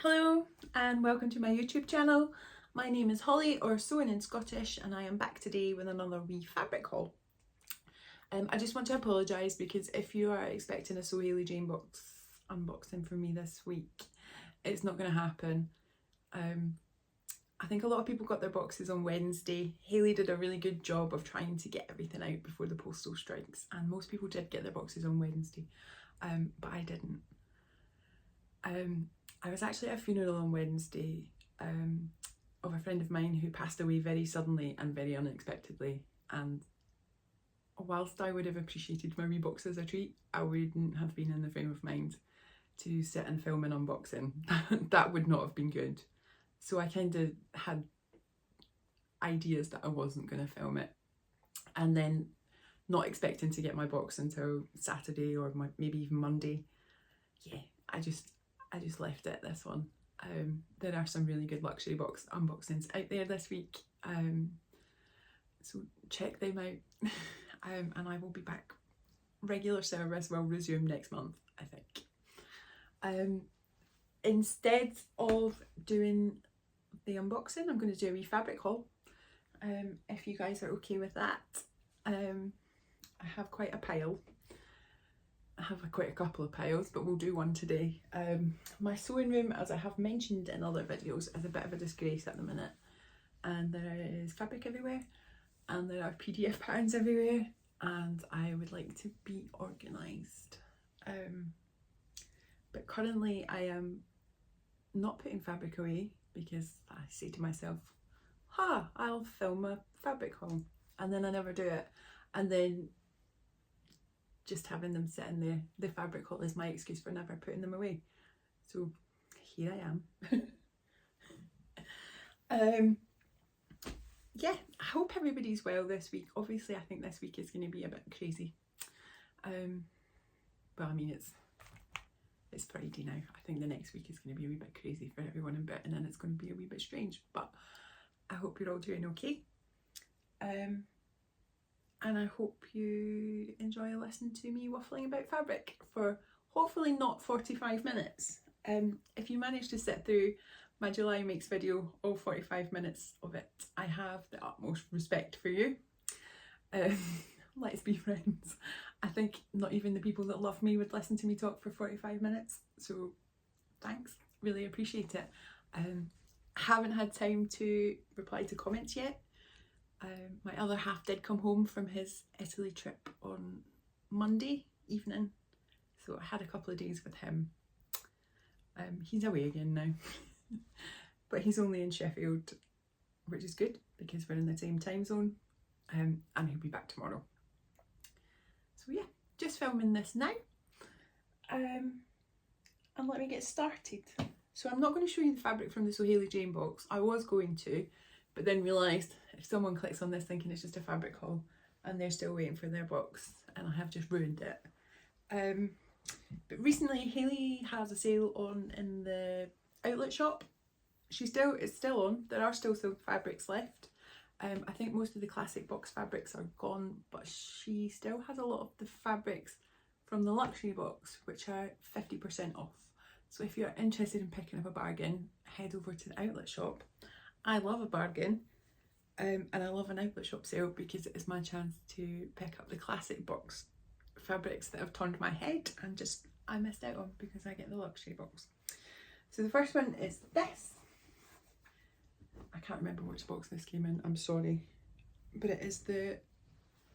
Hello and welcome to my YouTube channel. My name is Holly, or Sewing in Scottish, and I am back today with another wee fabric haul. I just want to apologise because if you are expecting a Sew Hayley Jane box unboxing from me this week, it's not going to happen. I think a lot of people got their boxes on Wednesday. Hayley did a really good job of trying to get everything out before the postal strikes, and most people did get their boxes on Wednesday, but I didn't. I was actually at a funeral on Wednesday of a friend of mine who passed away very suddenly and very unexpectedly, and whilst I would have appreciated my wee box as a treat, I wouldn't have been in the frame of mind to sit and film an unboxing. That would not have been good. So I kind of had ideas that I wasn't going to film it, and then not expecting to get my box until Saturday or maybe even Monday. Yeah, I just left it, this one. There are some really good luxury box unboxings out there this week, so check them out. And I will be back. Regular service will resume next month, I think. Instead of doing the unboxing, I'm going to do a wee fabric haul, if you guys are okay with that. I have quite a pile. I have quite a couple of piles, but we'll do one today. My sewing room, as I have mentioned in other videos, is a bit of a disgrace at the minute, and there is fabric everywhere and there are PDF patterns everywhere, and I would like to be organised. But currently I am not putting fabric away because I say to myself, I'll film a fabric haul, and then I never do it, and then just having them sitting there, the fabric haul, is my excuse for never putting them away. So here I am. Yeah, I hope everybody's well this week. Obviously I think this week is going to be a bit crazy. But I mean, it's Friday now. I think the next week is going to be a wee bit crazy for everyone in Britain, and it's going to be a wee bit strange, but I hope you're all doing okay. And I hope you enjoy listening to me waffling about fabric for hopefully not 45 minutes. If you manage to sit through my July makes video, all 45 minutes of it, I have the utmost respect for you. Let's be friends. I think not even the people that love me would listen to me talk for 45 minutes, so thanks, really appreciate it. Haven't had time to reply to comments yet. My other half did come home from his Italy trip on Monday evening, so I had a couple of days with him. He's away again now, but he's only in Sheffield, which is good because we're in the same time zone, and he'll be back tomorrow. So yeah, just filming this now, and let me get started. So I'm not going to show you the fabric from the Sew Hayley Jane box. I was going to, but then realised if someone clicks on this thinking it's just a fabric haul and they're still waiting for their box, and I have just ruined it. But recently Hayley has a sale on in the outlet shop. It's still on. There are still some fabrics left. I think most of the classic box fabrics are gone, but she still has a lot of the fabrics from the luxury box, which are 50% off. So if you're interested in picking up a bargain, head over to the outlet shop. I love a bargain, and I love an outlet shop sale because it is my chance to pick up the classic box fabrics that have turned my head and just I missed out on because I get the luxury box. So the first one is this. I can't remember which box this came in, I'm sorry, but it is the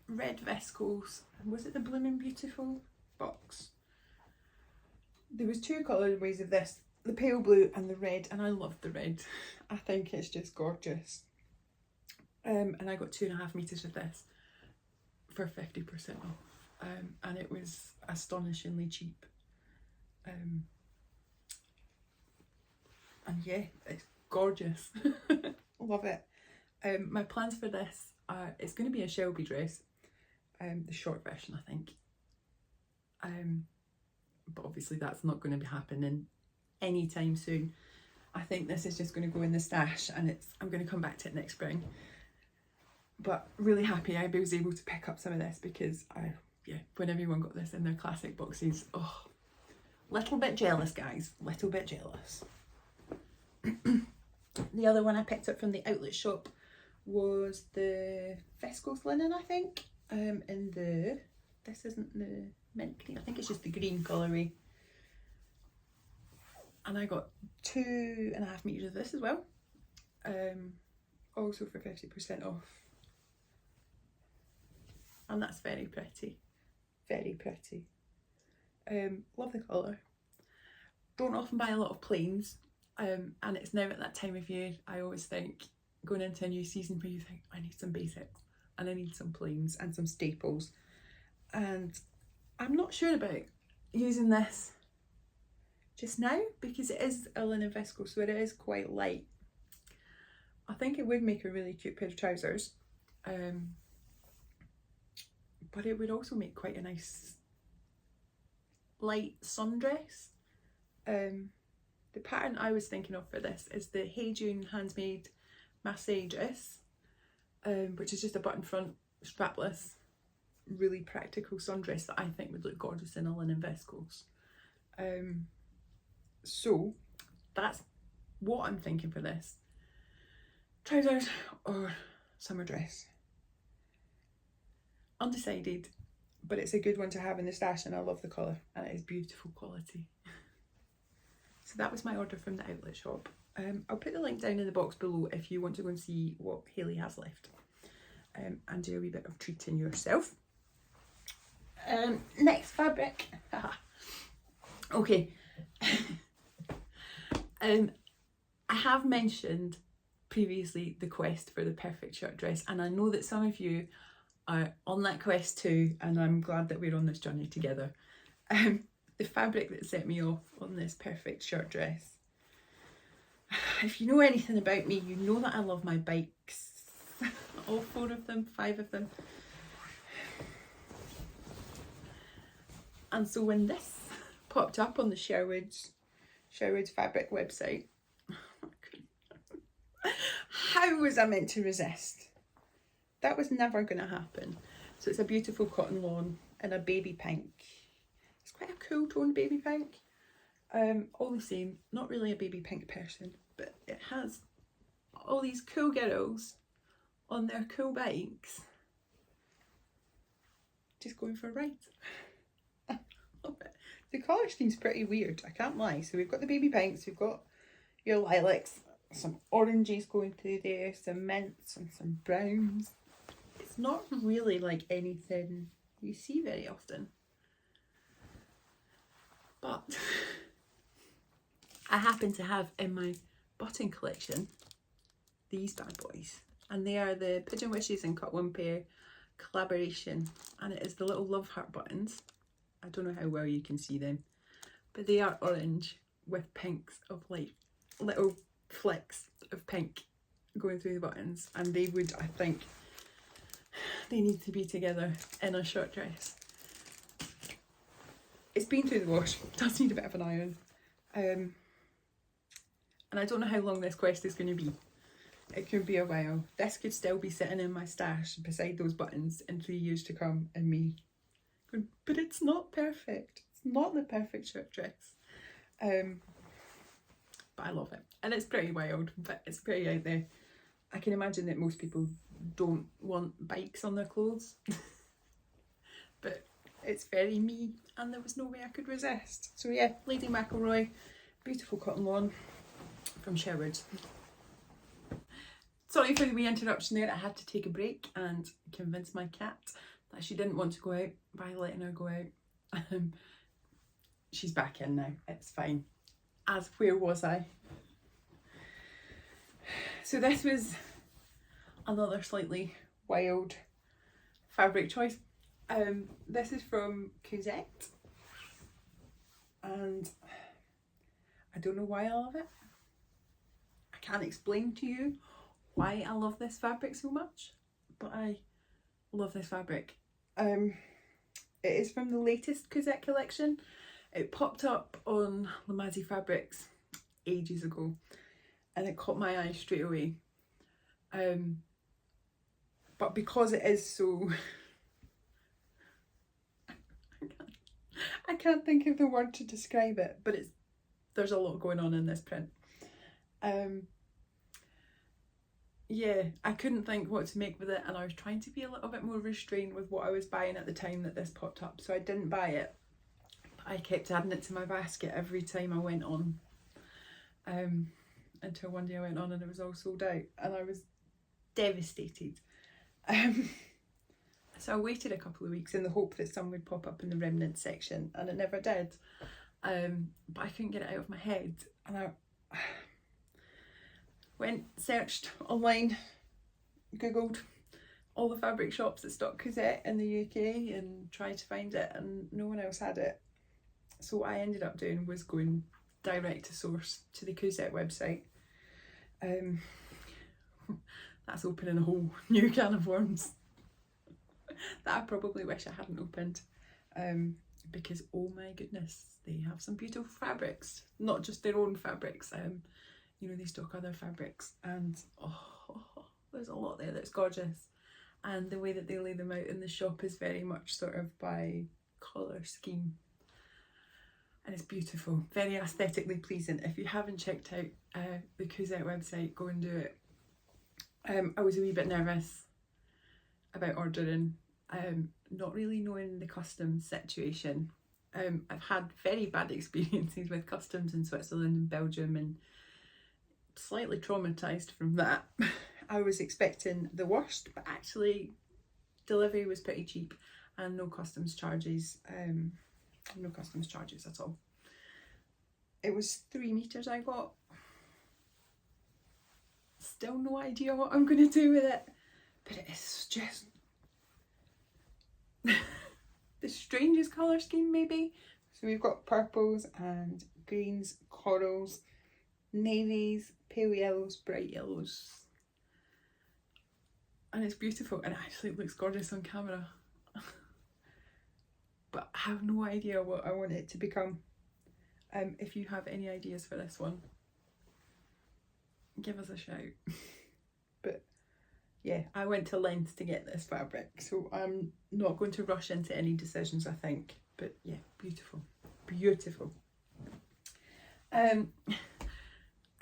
red viscose. Was it the Blooming Beautiful box? There was two colourways of this, the pale blue and the red, and I love the red. I think it's just gorgeous. And I got 2.5 meters of this for 50% off, and it was astonishingly cheap. And yeah, it's gorgeous. Love it. My plans for this are, it's going to be a Shelby dress, the short version I think, but obviously that's not going to be happening anytime soon. I think this is just going to go in the stash, and I'm going to come back to it next spring. But really happy I was able to pick up some of this because when everyone got this in their classic boxes, little bit jealous guys, little bit jealous. The other one I picked up from the outlet shop was the viscose linen, I think, in the, this isn't the mint green, I think it's just the green colourway. And I got 2.5 meters of this as well, also for 50% off. And that's very pretty, very pretty. Love the colour. Don't often buy a lot of plains, and it's now at that time of year I always think, going into a new season where you think, I need some basics and I need some plains and some staples, and I'm not sure about using this just now because it is a linen viscose, so it is quite light. I think it would make a really cute pair of trousers, but it would also make quite a nice light sundress. The pattern I was thinking of for this is the Hey June handmade massage dress, which is just a button front, strapless, really practical sundress that I think would look gorgeous in a linen viscose. So that's what I'm thinking for this. Trousers or summer dress. Undecided, but it's a good one to have in the stash, and I love the colour and it is beautiful quality. So that was my order from the outlet shop. I'll put the link down in the box below if you want to go and see what Hayley has left, and do a wee bit of treating yourself. Next fabric. Okay. I have mentioned previously the quest for the perfect shirt dress, and I know that some of you are on that quest too, and I'm glad that we're on this journey together. The fabric that set me off on this perfect shirt dress, if you know anything about me, you know that I love my bikes. All 4 of them, 5 of them. And so when this popped up on the Sherwood's fabric website, how was I meant to resist? That was never going to happen. So it's a beautiful cotton lawn in a baby pink. It's quite a cool toned baby pink. All the same, not really a baby pink person, but it has all these cool girls on their cool bikes just going for a ride. I love it. The colour scheme's pretty weird, I can't lie. So we've got the baby pinks, we've got your lilacs, some oranges going through there, some mints and some browns. It's not really like anything you see very often. But I happen to have in my button collection these bad boys, and they are the Pigeon Wishes and Cut One Pair collaboration, and it is the little love heart buttons. I don't know how well you can see them, but they are orange with pinks of like little flecks of pink going through the buttons, and they would, I think, they need to be together in a shirt dress. It's been through the wash, does need a bit of an iron, and I don't know how long this quest is going to be. It could be a while. This could still be sitting in my stash beside those buttons in 3 years to come, and me going, but it's not perfect. It's not the perfect shirt dress. But I love it, and it's pretty wild, but it's pretty out there. I can imagine that most people don't want bikes on their clothes, but it's very me, and there was no way I could resist. So yeah, Lady McElroy, beautiful cotton lawn from Sherwood's. Sorry for the wee interruption there. I had to take a break and convince my cat that she didn't want to go out by letting her go out. She's back in now, it's fine. As where was I? So this was another slightly wild fabric choice. This is from Kuzette, and I don't know why I love it. I can't explain to you why I love this fabric so much, but I love this fabric. It is from the latest Kuzette collection. It popped up on Lamazi Fabrics ages ago, and it caught my eye straight away. But because it is so... I can't think of the word to describe it, but there's a lot going on in this print. Yeah, I couldn't think what to make with it, and I was trying to be a little bit more restrained with what I was buying at the time that this popped up, so I didn't buy it. But I kept adding it to my basket every time I went on, until one day I went on and it was all sold out, and I was devastated. So I waited a couple of weeks in the hope that some would pop up in the remnant section, and it never did. But I couldn't get it out of my head, and I searched online, googled all the fabric shops that stock Kuzette in the UK and tried to find it, and no one else had it. So what I ended up doing was going direct to source to the Kuzette website. That's opening a whole new can of worms that I probably wish I hadn't opened, because oh my goodness, they have some beautiful fabrics, not just their own fabrics. You know, they stock other fabrics, and there's a lot there that's gorgeous, and the way that they lay them out in the shop is very much sort of by colour scheme, and it's beautiful, very aesthetically pleasing. If you haven't checked out the Kuzette website, go and do it. I was a wee bit nervous about ordering, not really knowing the customs situation. I've had very bad experiences with customs in Switzerland and Belgium, and slightly traumatised from that. I was expecting the worst, but actually delivery was pretty cheap and no customs charges, at all. It was 3 meters I got. Still no idea what I'm going to do with it, but it is just the strangest colour scheme maybe. So we've got purples and greens, corals, navies, pale yellows, bright yellows, and it's beautiful, and actually it looks gorgeous on camera. But I have no idea what I want it to become. If you have any ideas for this one, give us a shout. But yeah, I went to lengths to get this fabric, so I'm not going to rush into any decisions, I think. But yeah, beautiful, beautiful.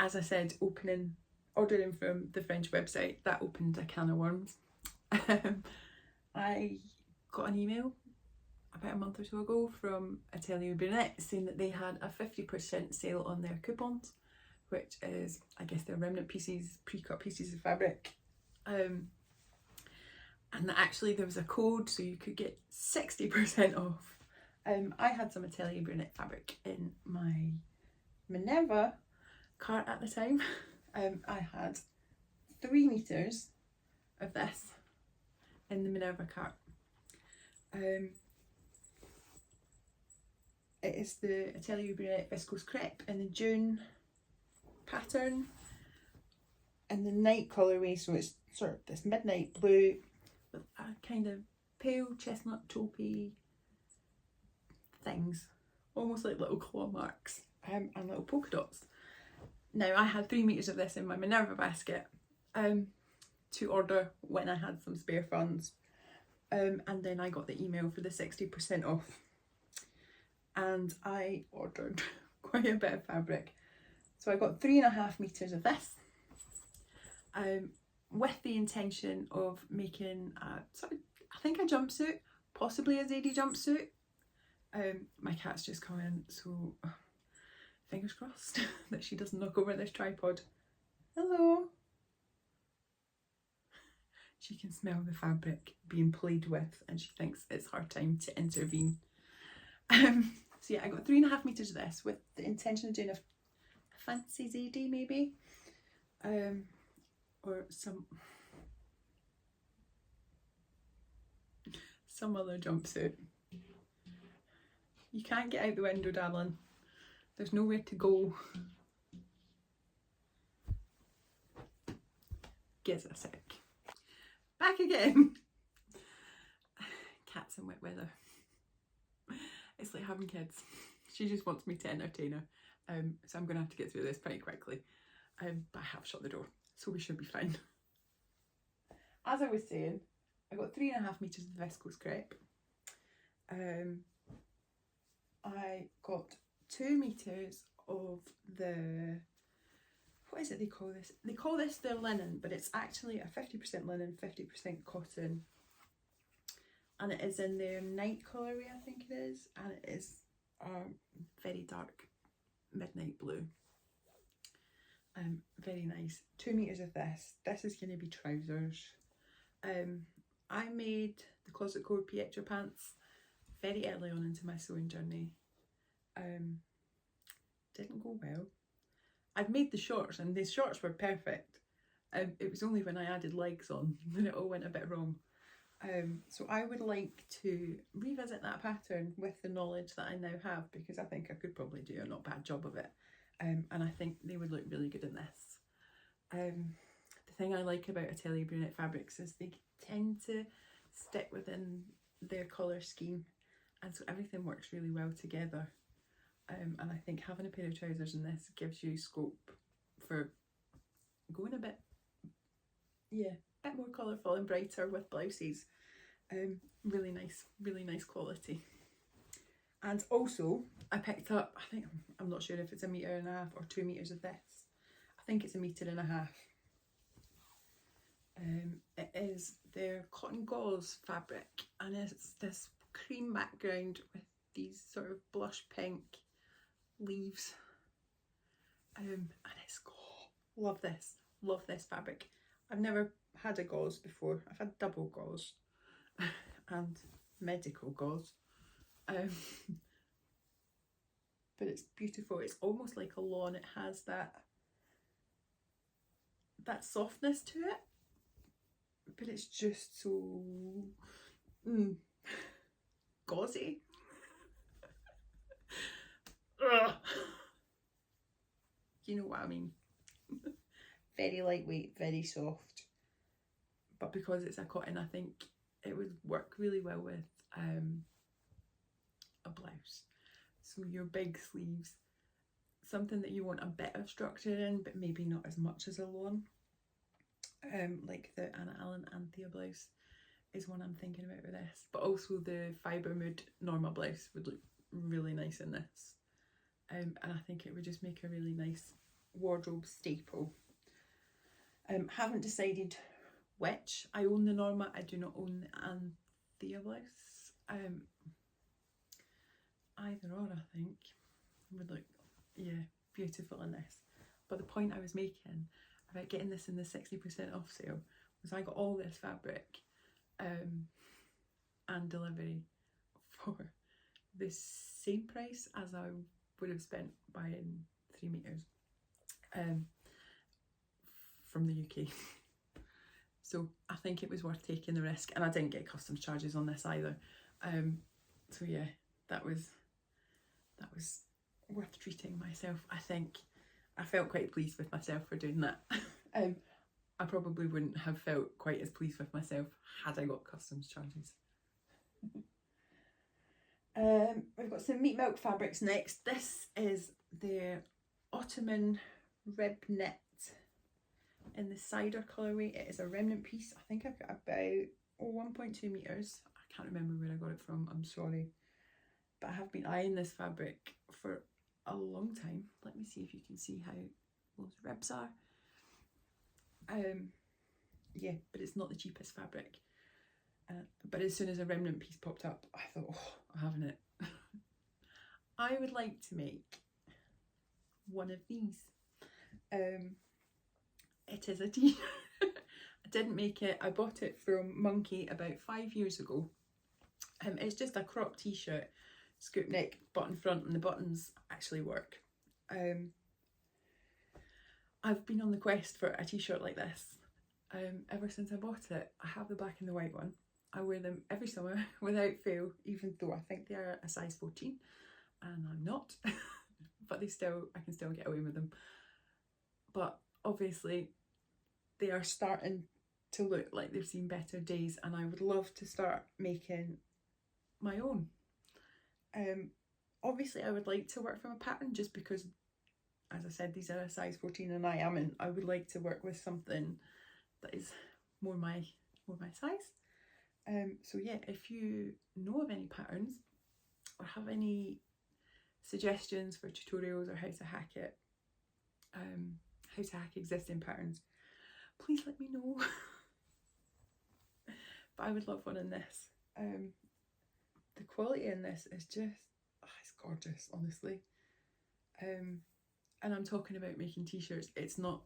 As I said, ordering from the French website, that opened a can of worms. I got an email about a month or so ago from Atelier Brunettes saying that they had a 50% sale on their coupons, which is, I guess, their remnant pieces, pre-cut pieces of fabric. And actually there was a code so you could get 60% off. I had some Atelier Brunette fabric in my Minerva cart at the time. I had 3 meters of this in the Minerva cart. It is the Atelier Brunette viscose crepe in the June pattern and the night colourway, so it's sort of this midnight blue with a kind of pale chestnut taupey things, almost like little claw marks, and little polka dots. Now I had 3 meters of this in my Minerva basket to order when I had some spare funds, and then I got the email for the 60% off, and I ordered quite a bit of fabric. So I got 3.5 meters of this, with the intention of making I think a jumpsuit, possibly a Zadie jumpsuit. My cat's just come in, so fingers crossed that she doesn't knock over this tripod. Hello. She can smell the fabric being played with and she thinks it's her time to intervene. So yeah, I got 3.5 meters of this with the intention of doing a fancy Zadie maybe, or some other jumpsuit. You can't get out the window, darling. There's nowhere to go. Give us a sec. Back again. Cats in wet weather. It's like having kids. She just wants me to entertain her. So I'm going to have to get through this pretty quickly. But I have shut the door, so we should be fine. As I was saying, I got 3.5 meters of viscose crepe. I got 2 meters of the, what is it they call this? They call this their linen, but it's actually a 50% linen, 50% cotton. And it is in their night colourway, I think it is. And it is a very dark midnight blue. Very nice. 2 meters of this. This is going to be trousers. I made the Closet Core Pietro pants very early on into my sewing journey. Didn't go well. I'd made the shorts and the shorts were perfect. It was only when I added legs on that it all went a bit wrong. So I would like to revisit that pattern with the knowledge that I now have, because I think I could probably do a not bad job of it. And I think they would look really good in this. The thing I like about Atelier Brunette fabrics is they tend to stick within their colour scheme, and so everything works really well together. And I think having a pair of trousers in this gives you scope for going a bit, bit more colourful and brighter with blouses. Really nice quality. And also I picked up, I think, I'm not sure if it's 1.5 meters or 2 meters of this. I think it's 1.5 meters. It is their cotton gauze fabric, and it's this cream background with these sort of blush pink leaves. And it's, love this fabric. I've never had a gauze before. I've had double gauze and medical gauze. But it's beautiful. It's almost like a lawn. It has that softness to it, but it's just so gauzy. You know what I mean. Very lightweight, very soft, but because it's a cotton, I think it would work really well with a blouse. So your big sleeves, something that you want a bit of structure in, but maybe not as much as a lawn. Like the Anna Allen Anthea blouse is one I'm thinking about with this, but also the Fibre Mood Norma blouse would look really nice in this. And I think it would just make a really nice wardrobe staple. Haven't decided which. I own the Norma, I do not own the Anthea blouse. Either or, I think, would look, beautiful in this. But the point I was making about getting this in the 60% off sale was I got all this fabric and delivery for the same price as I would have spent buying 3 meters from the UK. So I think it was worth taking the risk, and I didn't get customs charges on this either. So yeah, that was worth treating myself. I think I felt quite pleased with myself for doing that. I probably wouldn't have felt quite as pleased with myself had I got customs charges. We've got some meat milk fabrics next. This is their Ottoman rib knit in the cider colourway. It is a remnant piece. I think I've got about 1.2 meters. I can't remember where I got it from, I'm sorry. But I have been eyeing this fabric for a long time. Let me see if you can see how those ribs are. Yeah, but it's not the cheapest fabric. But as soon as a remnant piece popped up, I thought, oh, I'm having it. I would like to make one of these. It is a tee. I didn't make it. I bought it from Monkey about 5 years ago. It's just a crop t-shirt, scoop neck, button front, and the buttons actually work. I've been on the quest for a t-shirt like this ever since I bought it. I have the black and the white one. I wear them every summer without fail, even though I think they are a size 14 and I'm not. But I can still get away with them. But obviously they are starting to look like they've seen better days, and I would love to start making my own. Obviously I would like to work from a pattern, just because, as I said, these are a size 14 and I would like to work with something that is more my size. So yeah, if you know of any patterns or have any suggestions for tutorials or how to hack it, how to hack existing patterns, please let me know. But I would love one in this. The quality in this is just, it's gorgeous, honestly. And I'm talking about making t-shirts. It's not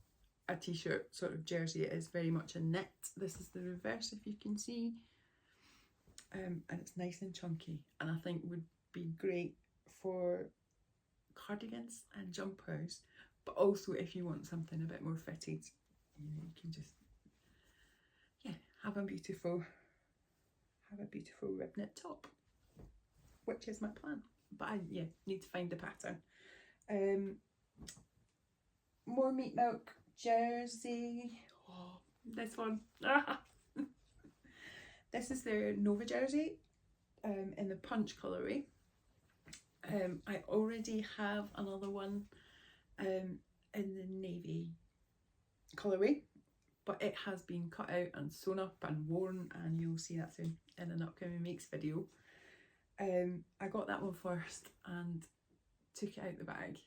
a t-shirt sort of jersey, it is very much a knit. This is the reverse, if you can see. And it's nice and chunky, and I think would be great for cardigans and jumpers, but also if you want something a bit more fitted, you know, you can just, yeah, have a beautiful rib knit top, which is my plan. But I need to find the pattern. More meat milk jersey. Oh, this one. This is their Nova jersey in the punch colourway. I already have another one in the navy colourway, but it has been cut out and sewn up and worn, and you'll see that soon in an upcoming makes video. I got that one first and took it out the bag.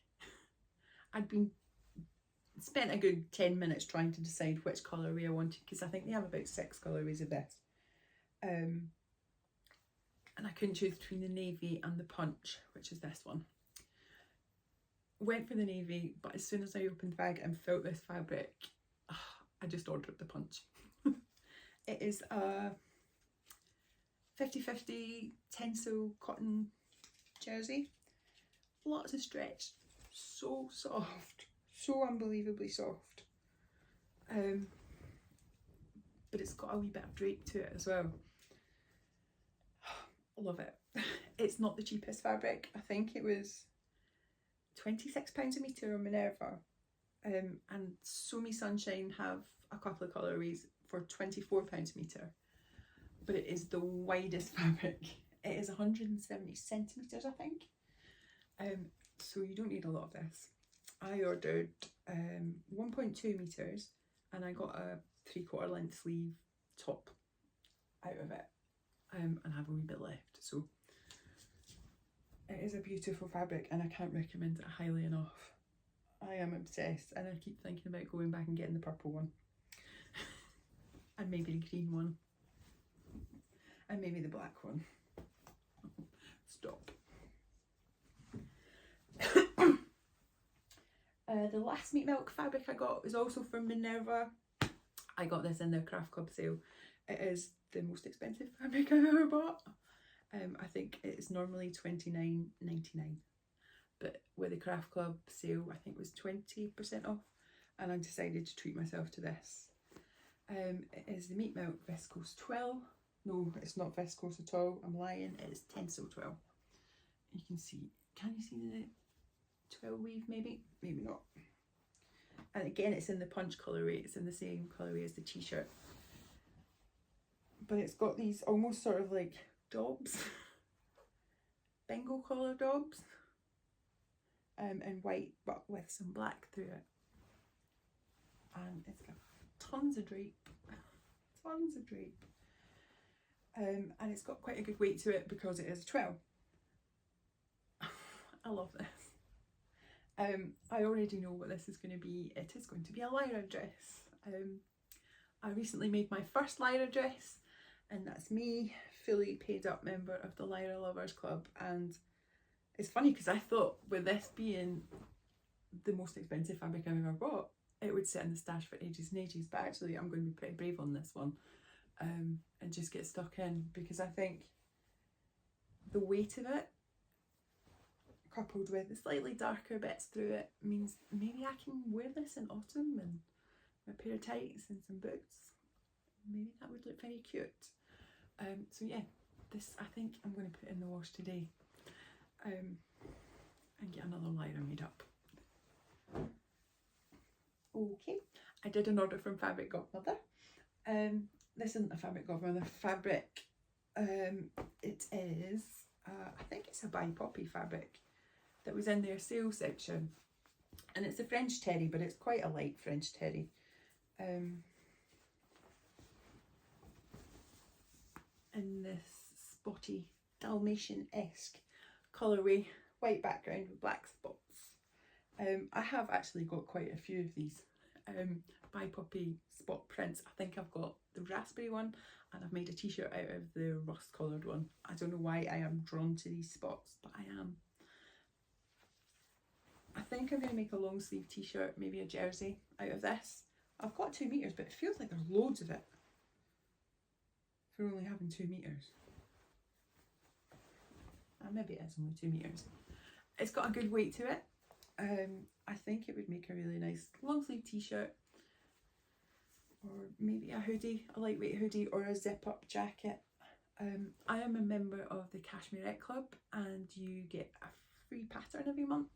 I'd spent a good 10 minutes trying to decide which colourway I wanted, because I think they have about 6 colourways of this. And I couldn't choose between the navy and the punch, which is this one. Went for the navy, but as soon as I opened the bag and felt this fabric, I just ordered the punch. It is a 50-50 tencel cotton jersey. Lots of stretch, so soft, so unbelievably soft. But it's got a wee bit of drape to it as well. Love it. It's not the cheapest fabric. I think it was £26 a metre on Minerva. And Sew Me Sunshine have a couple of colourways for £24 a metre. But it is the widest fabric. It is 170 centimetres, I think. So you don't need a lot of this. I ordered 1.2 metres, and I got a 3/4 length sleeve top out of it. And have a wee bit left. So it is a beautiful fabric, and I can't recommend it highly enough. I am obsessed, and I keep thinking about going back and getting the purple one and maybe the green one and maybe the black one. Stop. The last meat milk fabric I got was also from Minerva. I got this in their craft club sale. It is the most expensive fabric I've ever bought. I think it's normally £29.99, but with the craft club sale I think it was 20% off, and I decided to treat myself to this. It is the meat milk viscose twill. No, it's not viscose at all, I'm lying, it's tencel twill. You can see, can you see the twill weave? Maybe not. And again, it's in the punch colourway, it's in the same colourway as the t-shirt. But it's got these almost sort of like daubs, bingo collar daubs, in white but with some black through it. And it's got tons of drape, tons of drape. And it's got quite a good weight to it because it is a twill. I love this. I already know what this is going to be. It is going to be a lyra dress. I recently made my first lyra dress, and that's me, fully paid up member of the Lyra Lovers Club. And it's funny because I thought, with this being the most expensive fabric I've ever bought, it would sit in the stash for ages and ages, but actually I'm going to be pretty brave on this one, and just get stuck in, because I think the weight of it, coupled with the slightly darker bits through it, means maybe I can wear this in autumn and a pair of tights and some boots. Maybe that would look very cute. So yeah, this I think I'm going to put in the wash today, and get another lyra made up. Okay, I did an order from Fabric Godmother. This isn't a Fabric Godmother fabric. It is, I think it's a By Poppy fabric that was in their sale section, and it's a French terry, but it's quite a light French terry. In this spotty Dalmatian-esque colourway, white background with black spots. I have actually got quite a few of these By Poppy spot prints. I think I've got the raspberry one, and I've made a t-shirt out of the rust coloured one. I don't know why I am drawn to these spots, but I am. I think I'm going to make a long sleeve t-shirt, maybe a jersey out of this. I've got 2 meters, but it feels like there's loads of it for only having 2 meters. Maybe it is only 2 meters. It's got a good weight to it. I think it would make a really nice long sleeve t-shirt, or maybe a hoodie, a lightweight hoodie, or a zip up jacket. I am a member of the Cashmerette Club, and you get a free pattern every month.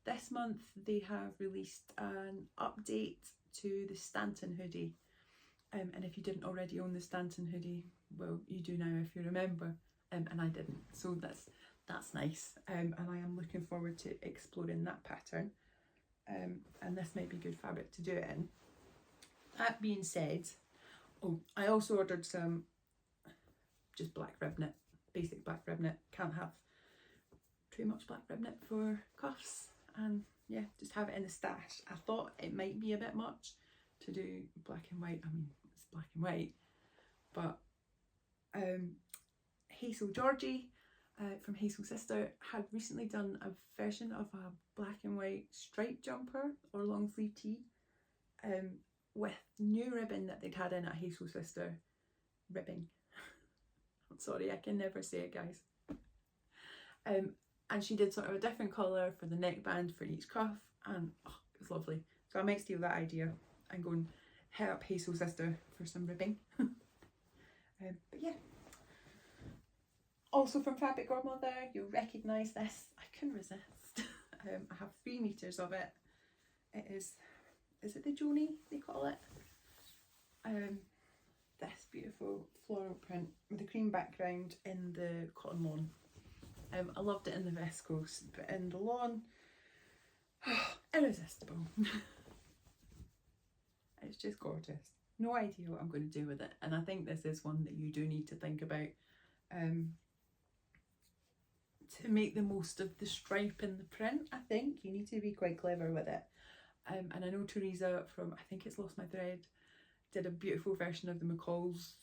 This month they have released an update to the Stanton hoodie, and if you didn't already own the Stanton hoodie, well, you do now if you're a member, and I didn't, so that's nice, and I am looking forward to exploring that pattern, and this might be good fabric to do it in. That being said, oh, I also ordered some just black rib knit, basic black rib knit. Can't have too much black rib knit for cuffs, and yeah, just have it in the stash. I thought it might be a bit much to do black and white. I mean, it's black and white, but Hazel Georgie from Hazel Sister had recently done a version of a black and white striped jumper or long sleeve tee with new ribbon that they'd had in at Hazel Sister. Ribbing. I'm sorry, I can never say it, guys. And she did sort of a different colour for the neckband for each cuff, and oh, it was lovely. So I might steal that idea and go and hit up Hazel Sister for some ribbing. But yeah. Also from Fabric Godmother, you'll recognise this. I couldn't resist. I have 3 meters of it. It is it the Joni they call it? This beautiful floral print with a cream background in the cotton lawn. I loved it in the viscose, but in the lawn, irresistible. It's just gorgeous. No idea what I'm going to do with it, and I think this is one that you do need to think about to make the most of the stripe in the print. I think you need to be quite clever with it. And I know Teresa from, I think it's Lost My Thread, did a beautiful version of the McCall's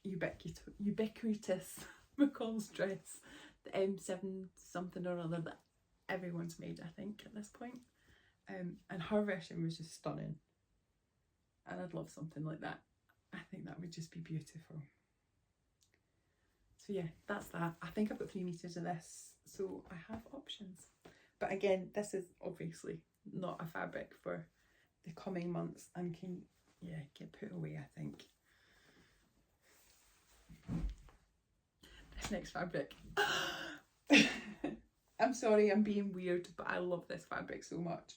ubiquitous McCall's dress, the M7 something or other that everyone's made, I think, at this point. And her version was just stunning. And I'd love something like that. I think that would just be beautiful. So yeah, that's that. I think I've got 3 meters of this, so I have options. But again, this is obviously not a fabric for the coming months and can, yeah, get put away, I think. This next fabric. I'm sorry, I'm being weird, but I love this fabric so much.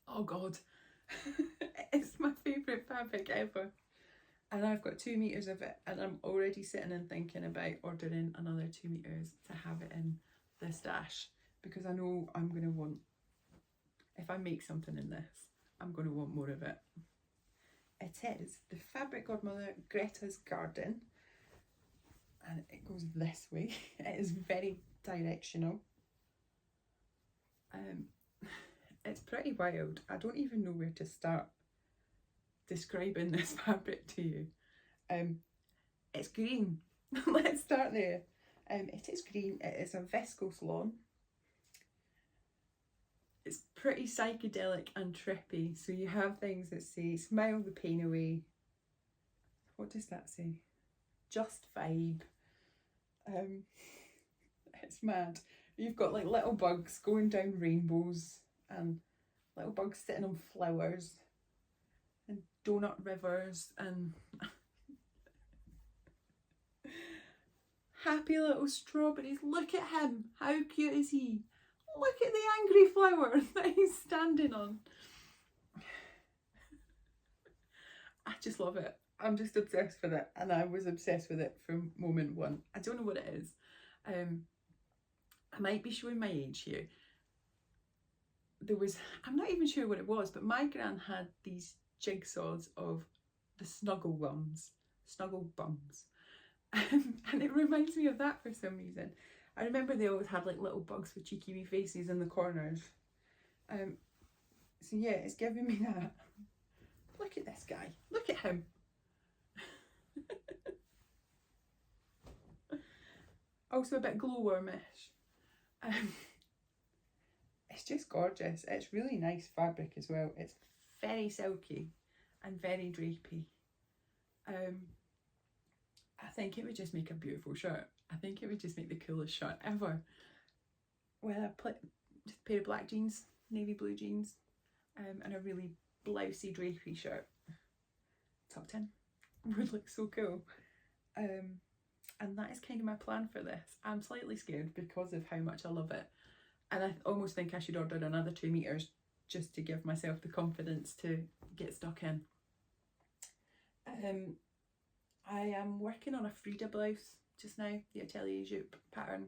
Oh God. It's my favourite fabric ever. And I've got 2 meters of it, and I'm already sitting and thinking about ordering another 2 meters to have it in the stash, because I know I'm going to want, if I make something in this, I'm going to want more of it. It is the Fabric Godmother Gretas Garden, and it goes this way. It is very directional. It's pretty wild. I don't even know where to start describing this fabric to you. It's green. Let's start there. It is green. It is a viscose lawn. It's pretty psychedelic and trippy. So you have things that say smile the pain away. What does that say? Just vibe. It's mad. You've got like little bugs going down rainbows, and little bugs sitting on flowers, and donut rivers, and happy little strawberries. Look at him. How cute is he? Look at the angry flower that he's standing on. I just love it. I'm just obsessed with it, and I was obsessed with it from moment one. I don't know what it is. I might be showing my age here. I'm not even sure what it was, but my gran had these jigsaws of the snuggle bums, and it reminds me of that for some reason. I remember they always had like little bugs with cheeky wee faces in the corners. So yeah, it's giving me that. Look at this guy. Look at him. Also a bit glowwormish. It's just gorgeous. It's really nice fabric as well. It's very silky and very drapey. I think it would just make a beautiful shirt. I think it would just make the coolest shirt ever. With a pair of black jeans, navy blue jeans, and a really blousy drapey shirt tucked in. Would look so cool. And that is kind of my plan for this. I'm slightly scared because of how much I love it. And I almost think I should order another 2 meters just to give myself the confidence to get stuck in. I am working on a Frida blouse just now, the Atelier Jupe pattern.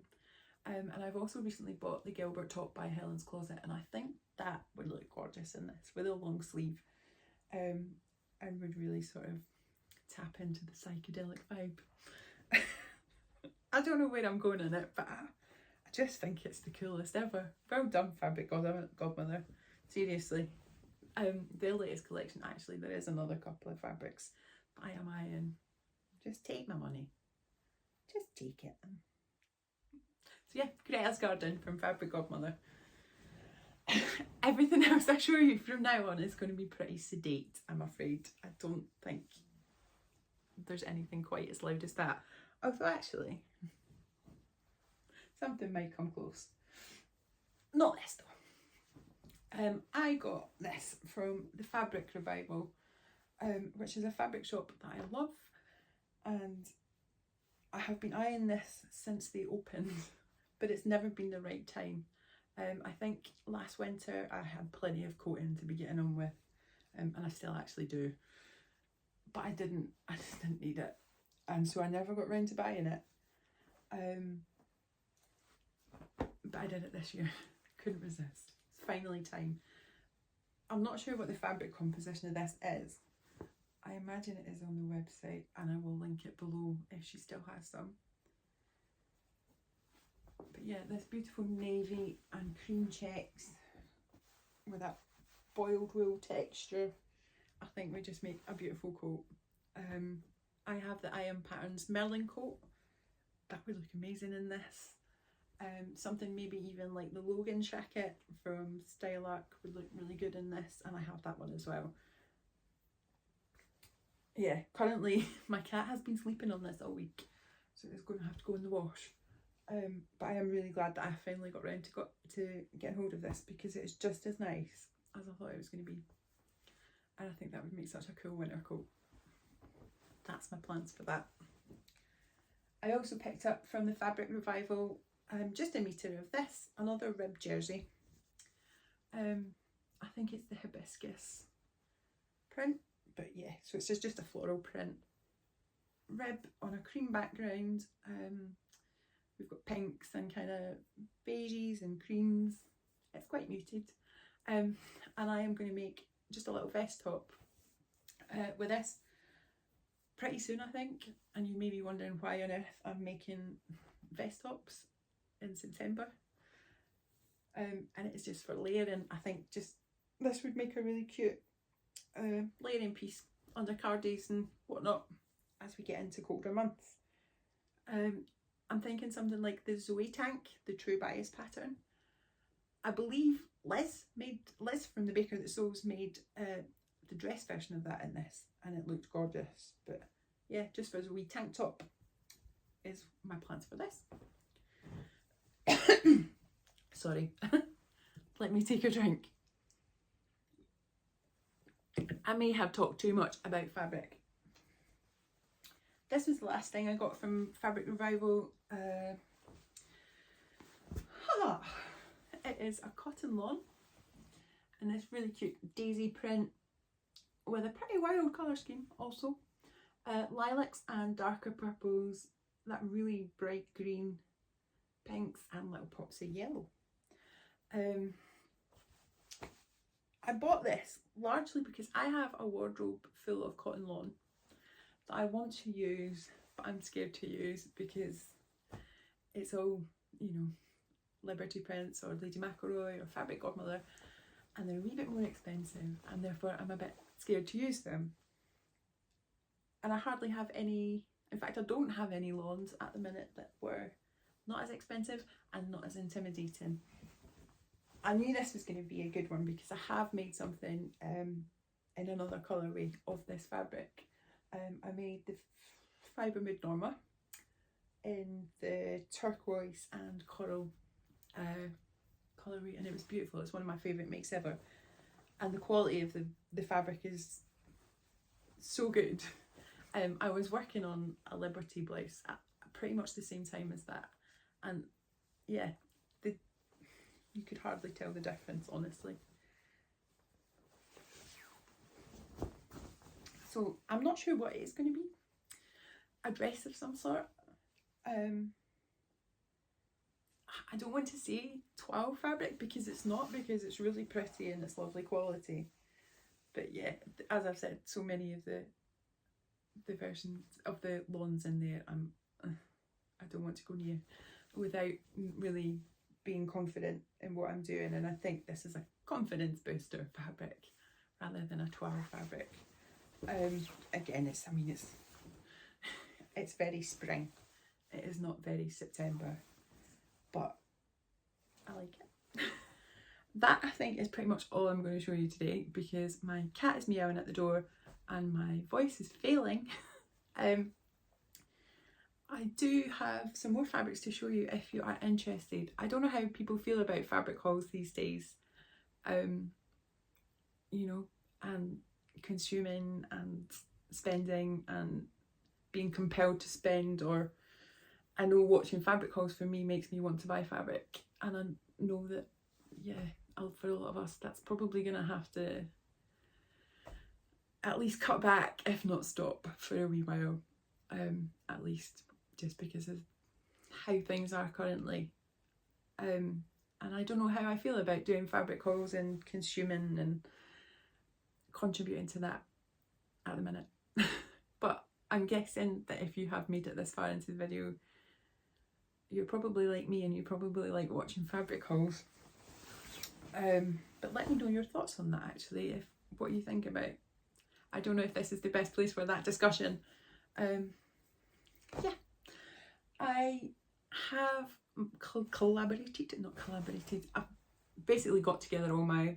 And I've also recently bought the Gilbert top by Helen's Closet, and I think that would look gorgeous in this with a long sleeve, and would really sort of tap into the psychedelic vibe. I don't know where I'm going in it, but I just think it's the coolest ever. Well done, Fabric Godmother. Seriously. Their latest collection, actually, there is another couple of fabrics that I am eyeing. Just take my money. Just take it. So yeah, Gretas Garden from Fabric Godmother. Everything else I show you from now on is going to be pretty sedate, I'm afraid. I don't think there's anything quite as loud as that. Although actually, something might come close. Not this though. I got this from the Fabric Revival, which is a fabric shop that I love, and I have been eyeing this since they opened, but it's never been the right time. I think last winter I had plenty of coating to be getting on with, and I still actually do, but I just didn't need it, and so I never got round to buying it. But I did it this year. Couldn't resist. It's finally time. I'm not sure what the fabric composition of this is. I imagine it is on the website, and I will link it below if she still has some. But yeah, this beautiful navy and cream checks with that boiled wool texture, I think would just make a beautiful coat. I have the I Am Patterns Merlin coat. That would look amazing in this. Something maybe even like the Logan jacket from Style Arc would look really good in this, and I have that one as well. Yeah, currently my cat has been sleeping on this all week, so it's going to have to go in the wash. But I am really glad that I finally got round to getting hold of this, because it's just as nice as I thought it was going to be, and I think that would make such a cool winter coat. That's my plans for that. I also picked up from the Fabric Revival just a metre of this, another rib jersey. I think it's the Hibiscus print, but yeah, so it's just a floral print. Rib on a cream background. We've got pinks and kind of beiges and creams. It's quite muted. And I am going to make just a little vest top with this pretty soon, I think. And you may be wondering why on earth I'm making vest tops in September. And it's just for layering. I think just this would make a really cute layering piece under cardies and whatnot as we get into colder months. I'm thinking something like the Zoe tank, the True Bias pattern. I believe Liz from the Baker That Sews made the dress version of that in this, and it looked gorgeous. But yeah, just for a Zoe tank top is my plans for this. Sorry, let me take a drink. I may have talked too much about fabric. This was the last thing I got from Fabric Revival. It is a cotton lawn, and this really cute daisy print with a pretty wild colour scheme also. Lilacs and darker purples, that really bright green, pinks and little pops of yellow. I bought this largely because I have a wardrobe full of cotton lawn that I want to use, but I'm scared to use because it's all you know, Liberty Prince or Lady McElroy or Fabric Godmother, and they're a wee bit more expensive, and therefore I'm a bit scared to use them. And I hardly have any, in fact I don't have any lawns at the minute that were not as expensive and not as intimidating. I knew this was going to be a good one because I have made something in another colourway of this fabric. I made the Fibre Mood Norma in the turquoise and coral colourway, and it was beautiful. It's one of my favourite makes ever, and the quality of the fabric is so good. I was working on a Liberty blouse at pretty much the same time as that, and yeah, you could hardly tell the difference, honestly. So I'm not sure what it is going to be. A dress of some sort. I don't want to say 12 fabric because it's not, because it's really pretty and it's lovely quality. But yeah, as I've said, so many of the versions of the lawns in there, I don't want to go near without really being confident in what I'm doing, and I think this is a confidence booster fabric rather than a 12 fabric. Again, it's very spring. It is not very September, but I like it. That, I think, is pretty much all I'm going to show you today because my cat is meowing at the door and my voice is failing. I do have some more fabrics to show you if you are interested. I don't know how people feel about fabric hauls these days, you know, and consuming and spending and being compelled to spend, or I know watching fabric hauls for me makes me want to buy fabric, and I know that, yeah, for a lot of us that's probably going to have to at least cut back, if not stop, for a wee while, at least, just because of how things are currently. And I don't know how I feel about doing fabric hauls and consuming and contributing to that at the minute. But I'm guessing that if you have made it this far into the video, you're probably like me and you probably like watching fabric hauls. But let me know your thoughts on that, actually, if what you think about. I don't know if this is the best place for that discussion. Yeah, I have I've basically got together all my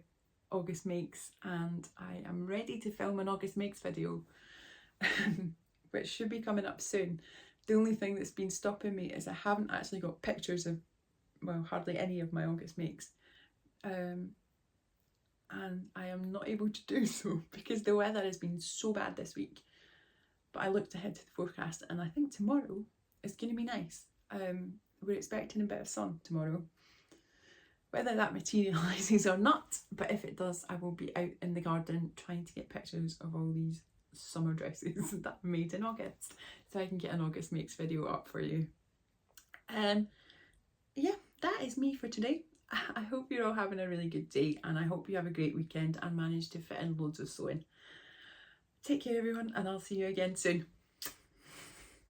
August makes, and I am ready to film an August makes video, which should be coming up soon. The only thing that's been stopping me is I haven't actually got pictures of, well, hardly any of my August makes. And I am not able to do so because the weather has been so bad this week. But I looked ahead to the forecast and I think tomorrow is going to be nice. We're expecting a bit of sun tomorrow. Whether that materialises or not, but if it does, I will be out in the garden trying to get pictures of all these summer dresses that I made in August, so I can get an August makes video up for you. Yeah, that is me for today. I hope you're all having a really good day, and I hope you have a great weekend and manage to fit in loads of sewing. Take care, everyone, and I'll see you again soon.